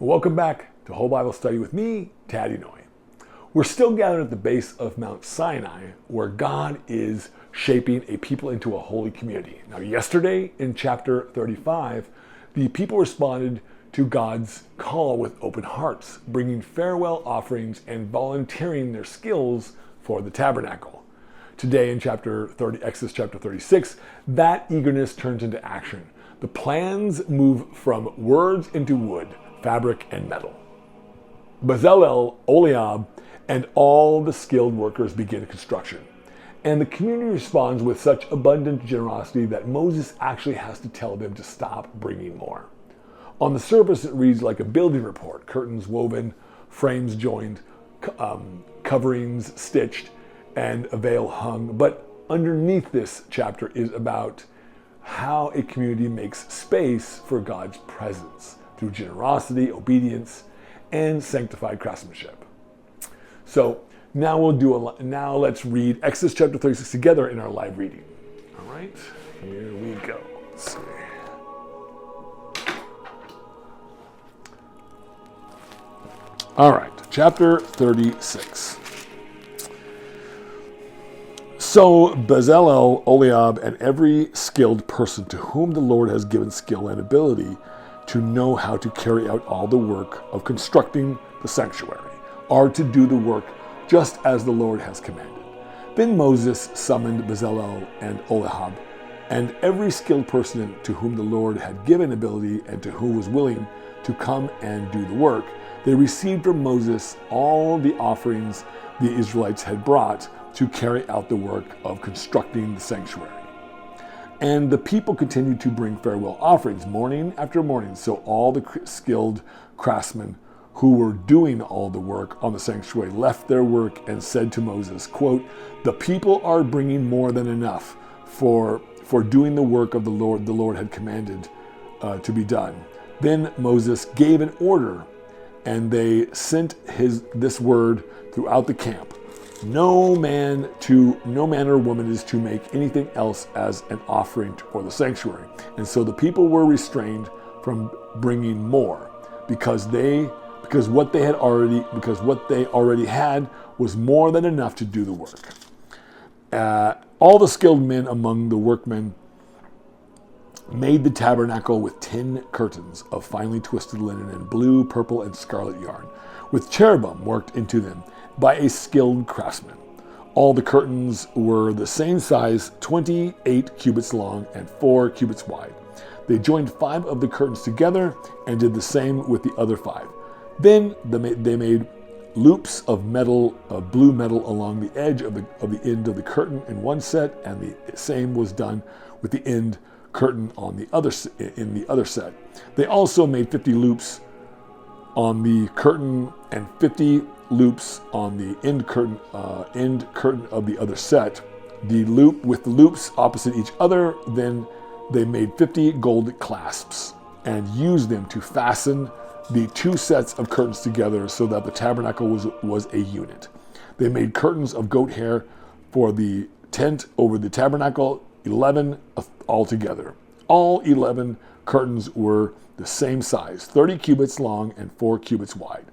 Welcome back to Whole Bible Study with me, Tad Inoue. We're still gathered at the base of Mount Sinai, where God is shaping a people into a holy community. Now, yesterday in chapter 35, the people responded to God's call with open hearts, bringing farewell offerings and volunteering their skills for the tabernacle. Today in Exodus chapter 36, that eagerness turns into action. The plans move from words into wood, fabric, and metal. Bezalel, Oholiab, and all the skilled workers begin construction. And the community responds with such abundant generosity that Moses actually has to tell them to stop bringing more. On the surface, it reads like a building report: curtains woven, frames joined, coverings stitched, and a veil hung. But underneath this chapter is about how a community makes space for God's presence through generosity, obedience, and sanctified craftsmanship. So now let's read Exodus chapter 36 together in our live reading. All right, here we go. Let's see. All right, chapter 36. So Bezalel, Oholiab, and every skilled person to whom the Lord has given skill and ability to know how to carry out all the work of constructing the sanctuary are to do the work just as the Lord has commanded. Then Moses summoned Bezalel and Oholiab and every skilled person to whom the Lord had given ability and to who was willing to come and do the work. They received from Moses all the offerings the Israelites had brought to carry out the work of constructing the sanctuary. And the people continued to bring farewell offerings morning after morning. So all the skilled craftsmen who were doing all the work on the sanctuary left their work and said to Moses, quote, "The people are bringing more than enough for doing the work of the Lord had commanded to be done." Then Moses gave an order, and they sent this word throughout the camp: No man or woman is to make anything else as an offering for the sanctuary. And so the people were restrained from bringing more because what they already had was more than enough to do the work. All the skilled men among the workmen made the tabernacle with 10 curtains of finely twisted linen and blue, purple, and scarlet yarn, with cherubim worked into them by a skilled craftsman. All the curtains were the same size, 28 cubits long and 4 cubits wide. They joined 5 of the curtains together and did the same with the other 5. Then they made loops of blue metal along the edge of the end of the curtain in one set, and the same was done with the end curtain in the other set. They also made 50 loops on the curtain and 50 loops on the end curtain of the other set. With the loops opposite each other, then they made 50 gold clasps and used them to fasten the 2 sets of curtains together so that the tabernacle was a unit. They made curtains of goat hair for the tent over the tabernacle, 11 altogether. All 11 curtains were the same size, 30 cubits long and 4 cubits wide.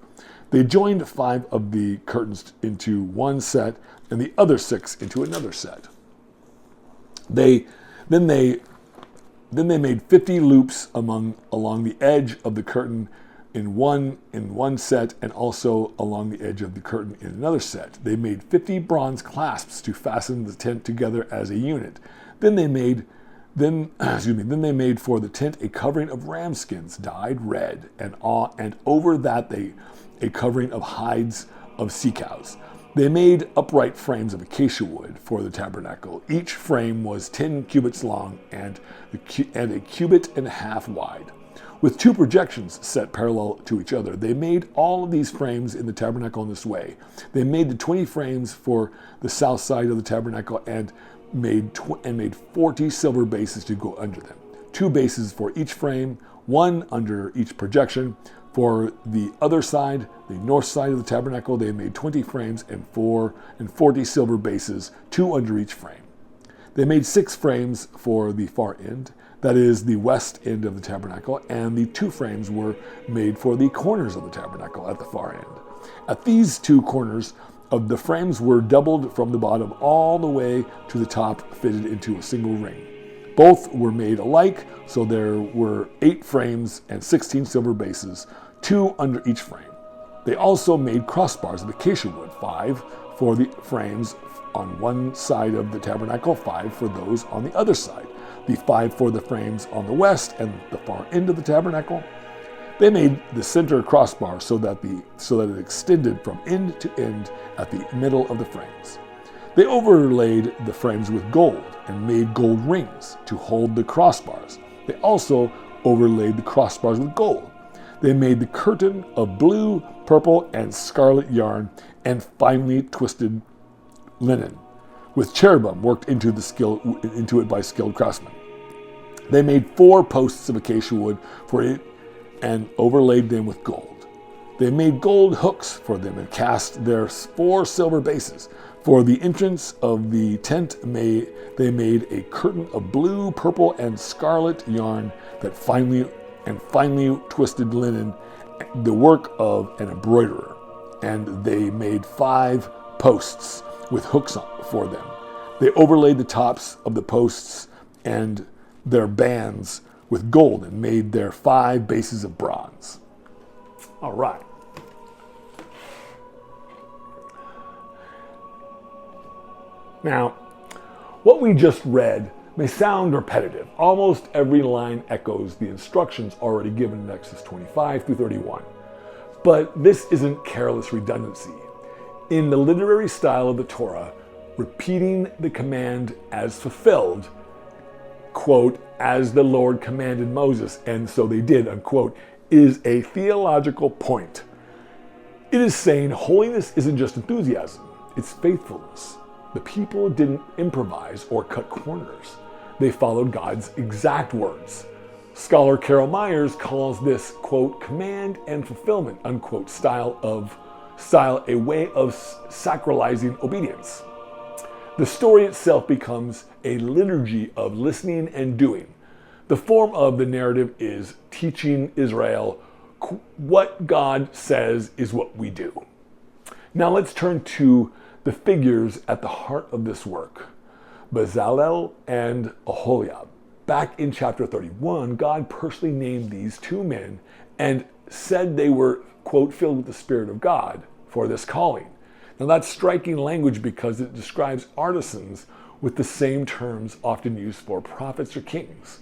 They joined 5 of the curtains into one set and the other 6 into another set. Then they made 50 loops along the edge of the curtain in one set, and also along the edge of the curtain in another set. They made 50 bronze clasps to fasten the tent together as a unit. Then they made for the tent a covering of ram skins dyed red, and over that a covering of hides of sea cows. They made upright frames of acacia wood for the tabernacle. Each frame was 10 cubits long and a cubit and a half wide, with 2 projections set parallel to each other. They made all of these frames in the tabernacle in this way. They made the 20 frames for the south side of the tabernacle and made 40 silver bases to go under them. 2 bases for each frame, 1 under each projection. For the other side, the north side of the tabernacle, they made 20 frames and 40 silver bases, 2 under each frame. They made 6 frames for the far end. that is the west end of the tabernacle, and the 2 frames were made for the corners of the tabernacle at the far end. At these 2 corners of the frames were doubled from the bottom all the way to the top, fitted into a single ring. Both were made alike, so there were 8 frames and 16 silver bases, 2 under each frame. They also made crossbars of acacia wood, 5 for the frames on one side of the tabernacle, 5 for those on the other side, the 5 for the frames on the west and the far end of the tabernacle. They made the center crossbar so that it extended from end to end at the middle of the frames. They overlaid the frames with gold and made gold rings to hold the crossbars. They also overlaid the crossbars with gold. They made the curtain of blue, purple, and scarlet yarn and finely twisted linen, with cherubim worked into it by skilled craftsmen. They made 4 posts of acacia wood for it and overlaid them with gold. They made gold hooks for them and cast their 4 silver bases. For the entrance of the tent, they made a curtain of blue, purple, and scarlet yarn that finely twisted linen, the work of an embroiderer. And they made 5 posts with hooks for them. They overlaid the tops of the posts and their bands with gold and made their 5 bases of bronze. All right. Now, what we just read may sound repetitive. Almost every line echoes the instructions already given in Exodus 25 through 31. But this isn't careless redundancy. In the literary style of the Torah, repeating the command as fulfilled, quote, as the Lord commanded Moses, and so they did, unquote, is a theological point. It is saying holiness isn't just enthusiasm, it's faithfulness. The people didn't improvise or cut corners. They followed God's exact words. Scholar Carol Myers calls this, quote, command and fulfillment, unquote, style a way of sacralizing obedience. The story itself becomes a liturgy of listening and doing. The form of the narrative is teaching Israel what God says is what we do. Now let's turn to the figures at the heart of this work, Bezalel and Oholiab. Back in chapter 31, God personally named these 2 men and said they were, quote, filled with the Spirit of God for this calling. Now that's striking language because it describes artisans with the same terms often used for prophets or kings.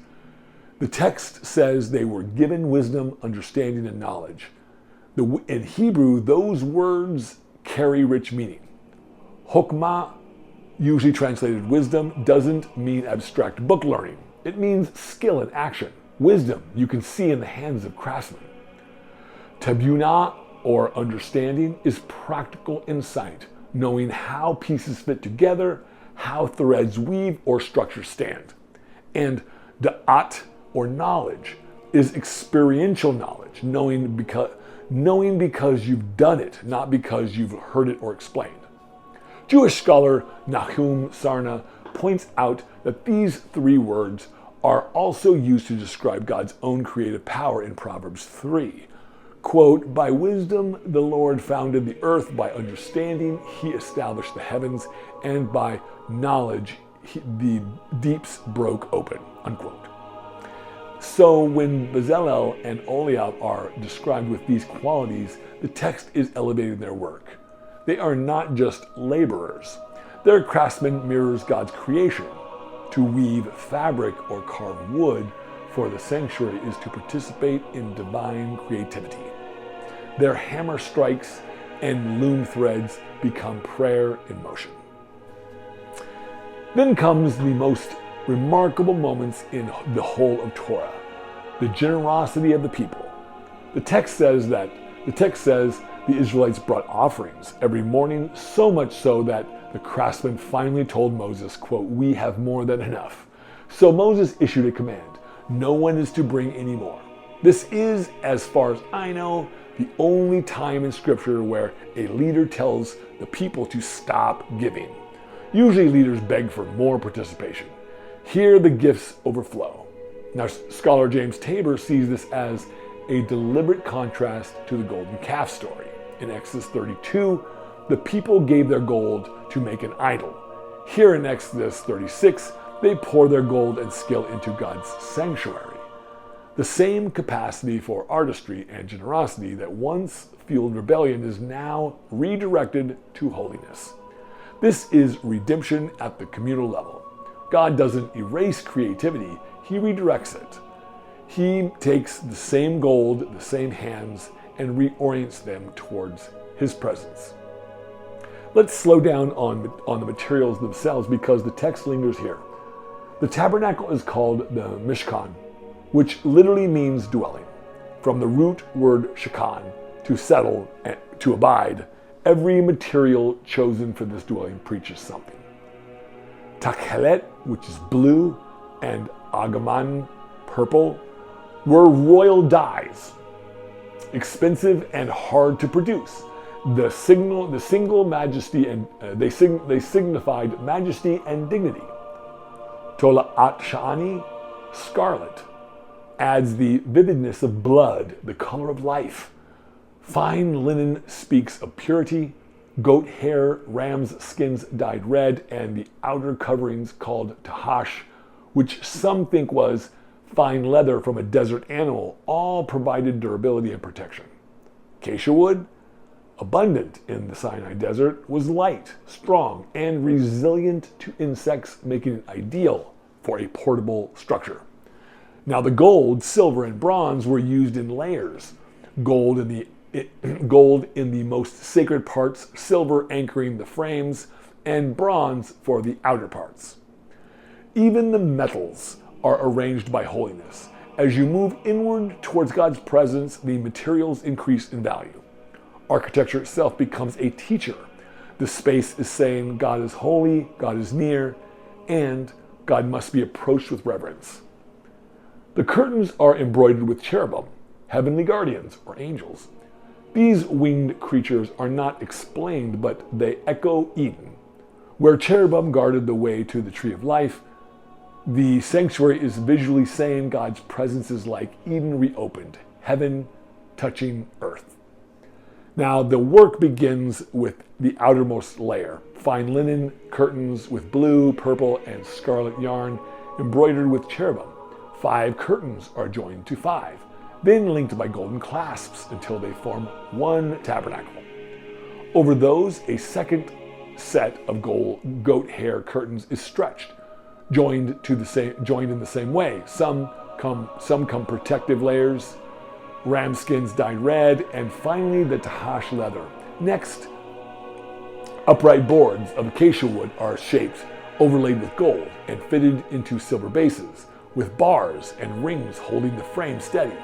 The text says they were given wisdom, understanding, and knowledge. In Hebrew, those words carry rich meaning. Chokmah, usually translated wisdom, doesn't mean abstract book learning. It means skill in action. Wisdom you can see in the hands of craftsmen. Tabunah, or understanding, is practical insight, knowing how pieces fit together, how threads weave or structures stand. And da'at, or knowledge, is experiential knowledge, knowing because you've done it, not because you've heard it or explained. Jewish scholar Nahum Sarna points out that these 3 words are also used to describe God's own creative power in Proverbs 3. Quote, by wisdom the Lord founded the earth, by understanding he established the heavens, and by knowledge the deeps broke open, unquote. So when Bezalel and Oholiab are described with these qualities, the text is elevating their work. They are not just laborers. Their craftsman mirrors God's creation. To weave fabric or carve wood for the sanctuary is to participate in divine creativity. Their hammer strikes and loom threads become prayer in motion. Then comes the most remarkable moments in the whole of Torah, the generosity of the people. The text says the Israelites brought offerings every morning, so much so that the craftsmen finally told Moses, quote, we have more than enough. So Moses issued a command, no one is to bring any more. This is, as far as I know, the only time in Scripture where a leader tells the people to stop giving. Usually leaders beg for more participation. Here the gifts overflow. Now, scholar James Tabor sees this as a deliberate contrast to the golden calf story. In Exodus 32, the people gave their gold to make an idol. Here in Exodus 36, they pour their gold and skill into God's sanctuary. The same capacity for artistry and generosity that once fueled rebellion is now redirected to holiness. This is redemption at the communal level. God doesn't erase creativity, He redirects it. He takes the same gold, the same hands, and reorients them towards His presence. Let's slow down on the materials themselves because the text lingers here. The tabernacle is called the Mishkan, which literally means dwelling. From the root word shakan, to settle, to abide, every material chosen for this dwelling preaches something. Takhelet, which is blue, and agaman, purple, were royal dyes, expensive and hard to produce. The single majesty and they signified majesty and dignity. Tola'at sha'ani, scarlet, adds the vividness of blood, the color of life. Fine linen speaks of purity. Goat hair, ram's skins dyed red, and the outer coverings called tahash, which some think was fine leather from a desert animal, all provided durability and protection. Acacia wood, abundant in the Sinai desert, was light, strong, and resilient to insects, making it ideal for a portable structure. Now the gold, silver, and bronze were used in layers. Gold in the most sacred parts, silver anchoring the frames, and bronze for the outer parts. Even the metals are arranged by holiness. As you move inward towards God's presence, the materials increase in value. Architecture itself becomes a teacher. The space is saying God is holy, God is near, and God must be approached with reverence. The curtains are embroidered with cherubim, heavenly guardians or angels. These winged creatures are not explained, but they echo Eden. Where cherubim guarded the way to the tree of life, the sanctuary is visually saying God's presence is like Eden reopened, heaven touching earth. Now the work begins with the outermost layer, fine linen curtains with blue, purple, and scarlet yarn embroidered with cherubim. 5 curtains are joined to 5, then linked by golden clasps until they form one tabernacle. Over those, a second set of goat hair curtains is stretched, joined in the same way. Some come protective layers, ram skins dyed red, and finally the tahash leather. Next, upright boards of acacia wood are shaped, overlaid with gold, and fitted into silver bases, with bars and rings holding the frame steady.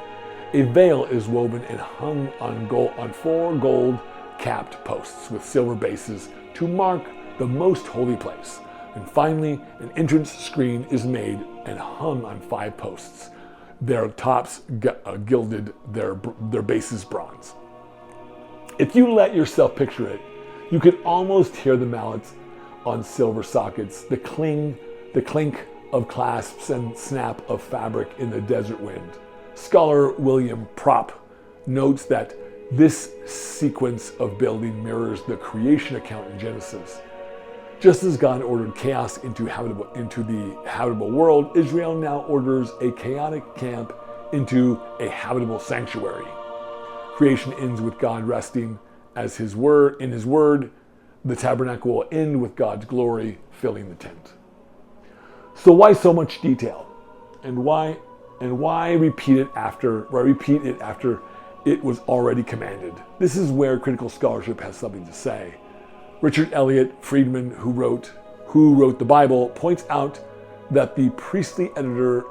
A veil is woven and hung on 4 gold-capped posts with silver bases to mark the most holy place. And finally, an entrance screen is made and hung on 5 posts, their tops gilded, their bases bronze. If you let yourself picture it, you can almost hear the mallets on silver sockets, the clink of clasps and snap of fabric in the desert wind. Scholar William Propp notes that this sequence of building mirrors the creation account in Genesis. Just as God ordered chaos into the habitable world, Israel now orders a chaotic camp into a habitable sanctuary. Creation ends with God resting as in His word. The tabernacle will end with God's glory filling the tent. So why so much detail? And why repeat it after it was already commanded? This is where critical scholarship has something to say. Richard Elliott Friedman, who wrote the Bible, points out that a priestly editor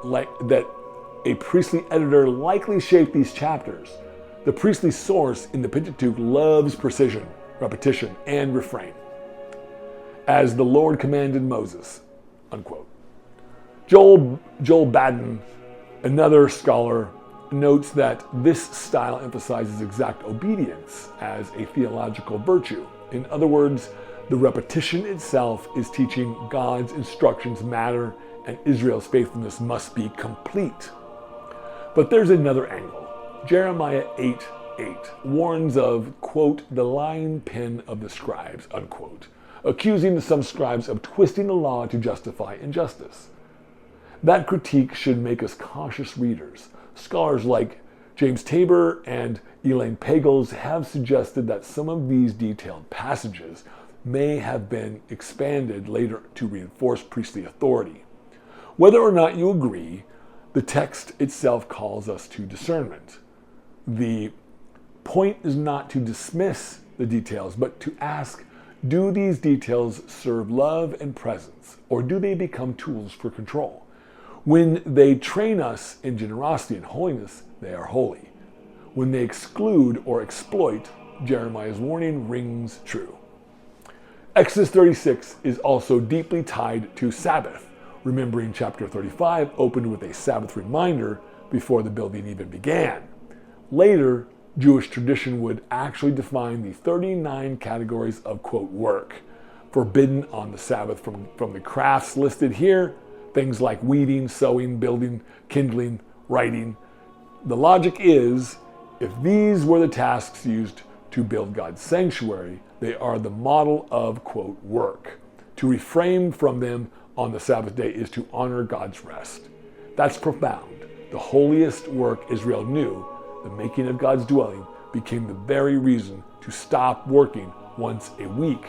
likely shaped these chapters. The priestly source in the Pentateuch loves precision, repetition, and refrain. As the Lord commanded Moses, unquote. Joel Baden, another scholar, notes that this style emphasizes exact obedience as a theological virtue. In other words, the repetition itself is teaching God's instructions matter and Israel's faithfulness must be complete. But there's another angle. Jeremiah 8:8 warns of, quote, the lying pen of the scribes, unquote, accusing some scribes of twisting the law to justify injustice. That critique should make us cautious readers. Scholars like James Tabor and Elaine Pagels have suggested that some of these detailed passages may have been expanded later to reinforce priestly authority. Whether or not you agree, the text itself calls us to discernment. The point is not to dismiss the details, but to ask, do these details serve love and presence, or do they become tools for control? When they train us in generosity and holiness, they are holy. When they exclude or exploit, Jeremiah's warning rings true. Exodus 36 is also deeply tied to Sabbath. Remembering chapter 35 opened with a Sabbath reminder before the building even began. Later, Jewish tradition would actually define the 39 categories of, quote, work forbidden on the Sabbath from the crafts listed here, things like weeding, sewing, building, kindling, writing. The logic is, if these were the tasks used to build God's sanctuary, they are the model of, quote, work. To refrain from them on the Sabbath day is to honor God's rest. That's profound. The holiest work Israel knew, the making of God's dwelling, became the very reason to stop working once a week.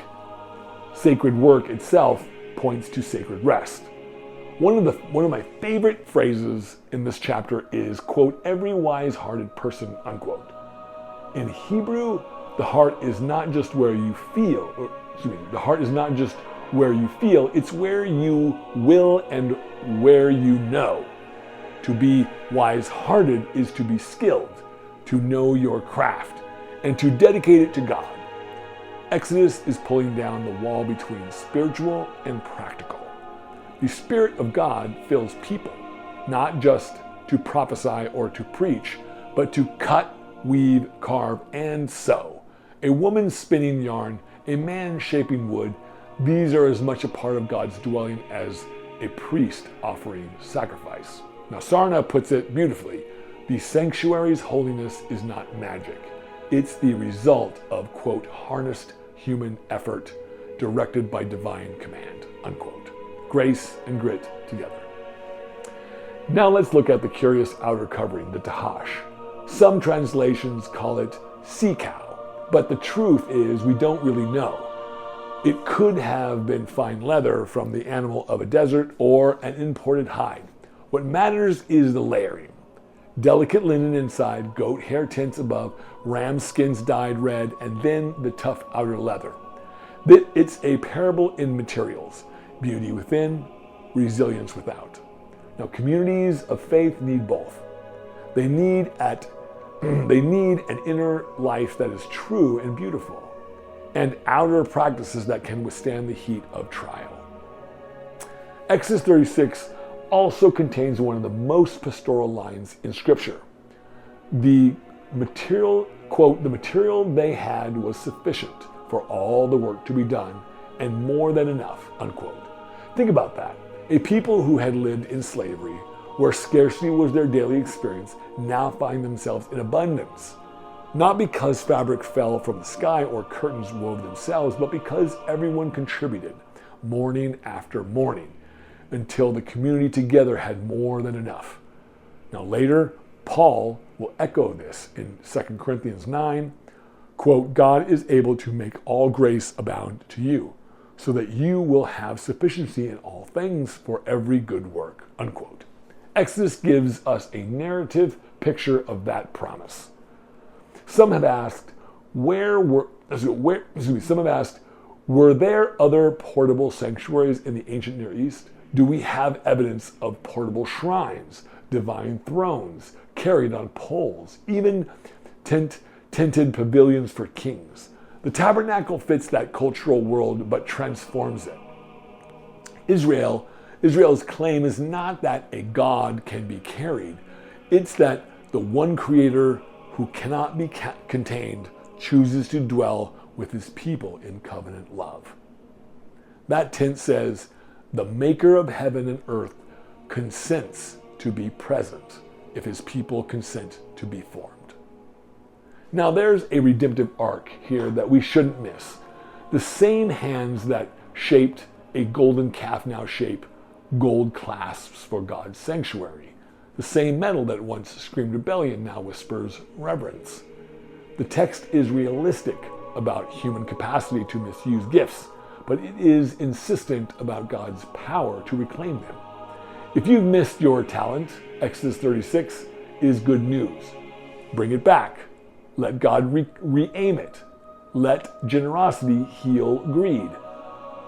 Sacred work itself points to sacred rest. One of my favorite phrases in this chapter is, quote, every wise-hearted person, unquote. In Hebrew, the heart is not just where you feel, the heart is not just where you feel, it's where you will and where you know. To be wise-hearted is to be skilled, to know your craft, and to dedicate it to God. Exodus is pulling down the wall between spiritual and practical. The Spirit of God fills people, not just to prophesy or to preach, but to cut, weave, carve, and sew. A woman spinning yarn, a man shaping wood, these are as much a part of God's dwelling as a priest offering sacrifice. Now, Sarna puts it beautifully. The sanctuary's holiness is not magic. It's the result of, quote, harnessed human effort directed by divine command, unquote. Grace and grit together. Now let's look at the curious outer covering, the tahash. Some translations call it sea cow, but the truth is we don't really know. It could have been fine leather from the animal of a desert or an imported hide. What matters is the layering. Delicate linen inside, goat hair tints above, ram skins dyed red, and then the tough outer leather. It's a parable in materials. Beauty within, resilience without. Now, communities of faith need both. They need an inner life that is true and beautiful, and outer practices that can withstand the heat of trial. Exodus 36 also contains one of the most pastoral lines in Scripture. The material, quote, the material they had was sufficient for all the work to be done, and more than enough, unquote. Think about that. A people who had lived in slavery, where scarcity was their daily experience, now find themselves in abundance. Not because fabric fell from the sky or curtains wove themselves, but because everyone contributed, morning after morning, until the community together had more than enough. Now later, Paul will echo this in 2 Corinthians 9, quote, God is able to make all grace abound to you, so that you will have sufficiency in all things for every good work, unquote. Exodus gives us a narrative picture of that promise. Some have asked, were there other portable sanctuaries in the ancient Near East? Do we have evidence of portable shrines, divine thrones, carried on poles, even tinted pavilions for kings? The tabernacle fits that cultural world, but transforms it. Israel's claim is not that a God can be carried. It's that the one creator who cannot be contained chooses to dwell with his people in covenant love. That tent says, the maker of heaven and earth consents to be present if his people consent to be formed. Now there's a redemptive arc here that we shouldn't miss. The same hands that shaped a golden calf now shape gold clasps for God's sanctuary. The same metal that once screamed rebellion now whispers reverence. The text is realistic about human capacity to misuse gifts, but it is insistent about God's power to reclaim them. If you've missed your talent, Exodus 36 is good news. Bring it back. Let God re-aim it. Let generosity heal greed.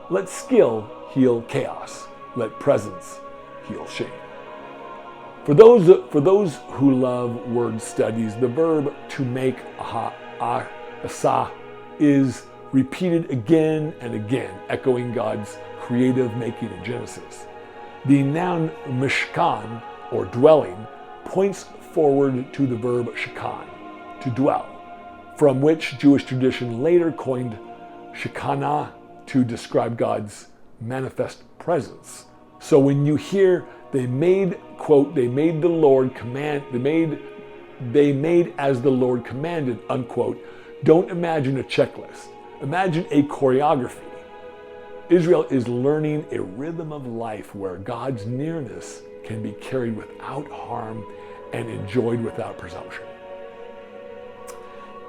Let skill heal chaos. Let presence heal shame. For those who love word studies, the verb to make, asa, is repeated again and again, echoing God's creative making in Genesis. The noun mishkan, or dwelling, points forward to the verb shakan, to dwell, from which Jewish tradition later coined shekinah to describe God's manifest presence. So when you hear they made, quote, they made the Lord command, they made as the Lord commanded, unquote, don't imagine a checklist. Imagine a choreography. Israel is learning a rhythm of life where God's nearness can be carried without harm and enjoyed without presumption.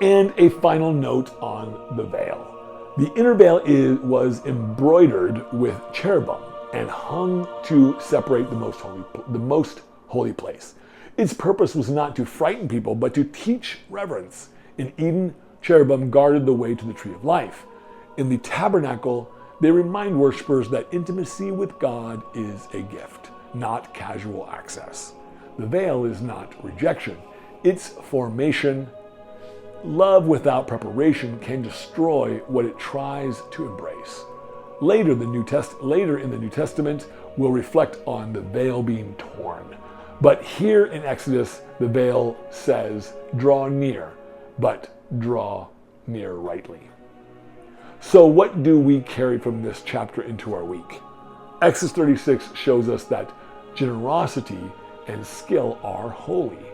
And a final note on the veil. The inner veil was embroidered with cherubim and hung to separate the most holy place. Its purpose was not to frighten people, but to teach reverence. In Eden, cherubim guarded the way to the tree of life. In the tabernacle, they remind worshipers that intimacy with God is a gift, not casual access. The veil is not rejection, it's formation. Love without preparation can destroy what it tries to embrace. Later in the New Testament, we'll reflect on the veil being torn. But here in Exodus, the veil says, draw near, but draw near rightly. So what do we carry from this chapter into our week? Exodus 36 shows us that generosity and skill are holy,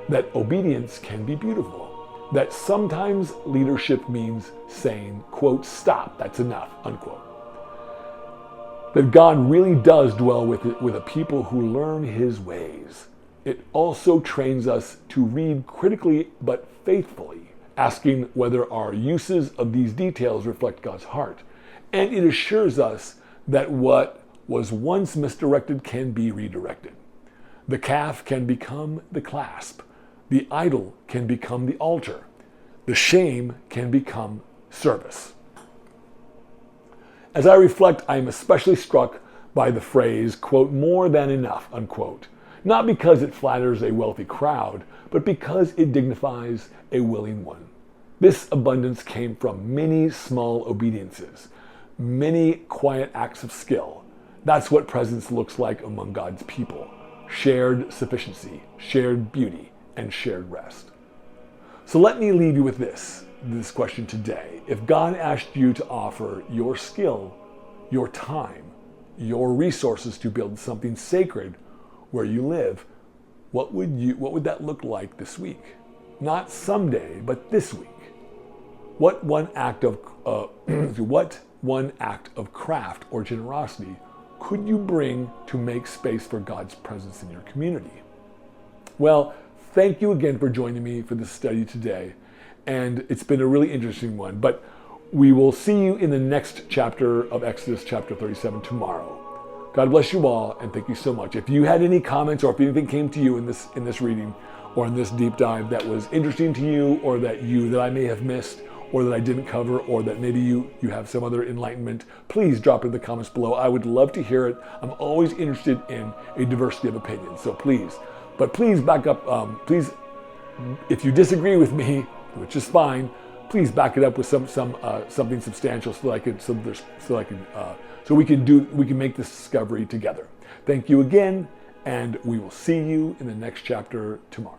that obedience can be beautiful, that sometimes leadership means saying, quote, stop, that's enough, unquote. That God really does dwell with a people who learn his ways. It also trains us to read critically but faithfully, asking whether our uses of these details reflect God's heart. And it assures us that what was once misdirected can be redirected. The calf can become the clasp. The idol can become the altar. The shame can become service. As I reflect, I am especially struck by the phrase, quote, more than enough, unquote. Not because it flatters a wealthy crowd, but because it dignifies a willing one. This abundance came from many small obediences, many quiet acts of skill. That's what presence looks like among God's people. Shared sufficiency, shared beauty, and shared rest. So let me leave you with this question today. If God asked you to offer your skill, your time, your resources to build something sacred where you live, what would that look like this week? Not someday, but this week. What one act of craft or generosity could you bring to make space for God's presence in your community? Well, thank you again for joining me for this study today. And it's been a really interesting one. But we will see you in the next chapter of Exodus, chapter 37, tomorrow. God bless you all, and thank you so much. If you had any comments or if anything came to you in this reading or in this deep dive that was interesting to you, or that I may have missed, or that I didn't cover, or that maybe you have some other enlightenment, please drop it in the comments below. I would love to hear it. I'm always interested in a diversity of opinions, so please. But please back up, please, if you disagree with me, which is fine, please back it up with something substantial so we can make this discovery together. Thank you again, and we will see you in the next chapter tomorrow.